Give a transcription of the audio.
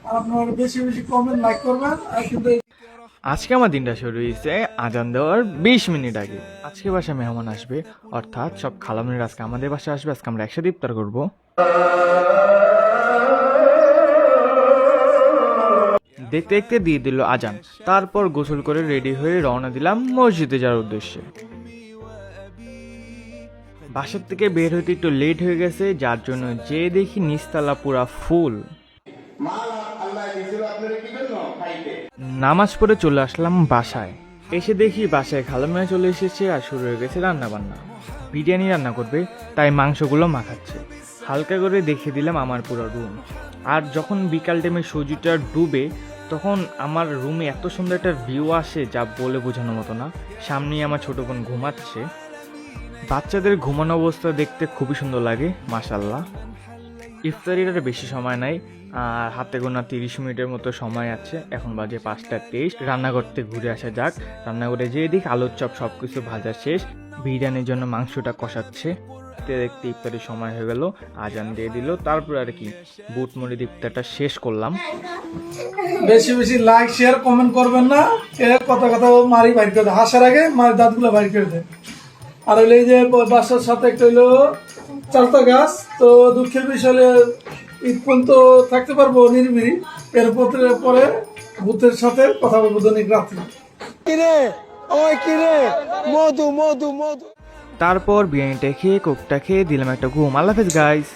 আর আপনারা বেশি বেশি কমেন্ট লাইক করবেন। আর কিন্তু আজকে আমার দিনটা শুরু হয়েছে আজান দেওয়ার 20 মিনিট আগে। আজকে বাসায় মেহমান আসবে, অর্থাৎ সব খালামনির আজকে আমাদের বাসায় আসবে। আজকে আমরা একসাথে ইফতার করবো। দেখতে দেখতে দিয়ে দিল আজান। তারপর গোসল করে রেডি হয়ে রওনা দিলাম মসজিদে যাওয়ার উদ্দেশ্যে। বাসার থেকে বের হতে একটু লেট হয়ে গেছে, যার জন্য যে দেখি নিচতলা পুরা ফুল। নামাজ পড়ে চলে আসলাম বাসায়। এসে দেখি বাসায় খালামিয়া চলে এসেছে আর শুরু হয়ে গেছে রান্না বান্না। বিরিয়ানি রান্না করবে, তাই মাংসগুলো মাখাচ্ছে। হালকা করে দেখিয়ে দিলাম আমার পুরো রুম। আর যখন বিকাল টাইমে সূর্যটা ডুবে, তখন আমার রুমে এত সুন্দর একটা ভিউ আসে যা বলে বোঝানোর মতো না। সামনেই আমার ছোট বোন ঘুমাচ্ছে। বাচ্চাদের ঘুমানো অবস্থা দেখতে খুবই সুন্দর লাগে, মাশাল্লাহ। ইফতারির বেশি সময় নাই, আর হাতে গোনা 30 মিনিটের মতো সময় আছে। এখন বাজে 5টা 23। রান্না করতে ঘুরে আসা যাক। রান্নাঘরে যেয়ে দিক আলুর চপ সব কিছু ভাজা শেষ। বিরিয়ানির জন্য মাংসটা কষাচ্ছে। দেখতে দেখতে ইফতারির সময় হয়ে গেল, আজান দিয়ে দিল। তারপর আর কি বুট মুড়ি ইফতারটা শেষ করলাম। বেশি বেশি লাইক শেয়ার কমেন্ট করবেন না। কথা কথা মারি বাইর করে দেয়, হাসার আগে মায়ের দাঁতগুলো বাইর করে দেয়। আর হইলে এই যে বাসার সাথে একটা হইলো চালতা গাছ, তো দুঃখের বিষয় হলে ঈদ পর্যন্ত থাকতে পারবো নিরিবিলি। এর পরে ভূতের সাথে কথা বলবো দৈনিক রাত্রি। তারপর বিরিয়ানিটা খেয়ে কোকটা খেয়ে দিলাম একটা ঘুম। আল্লাহ হাফেজ গাইস।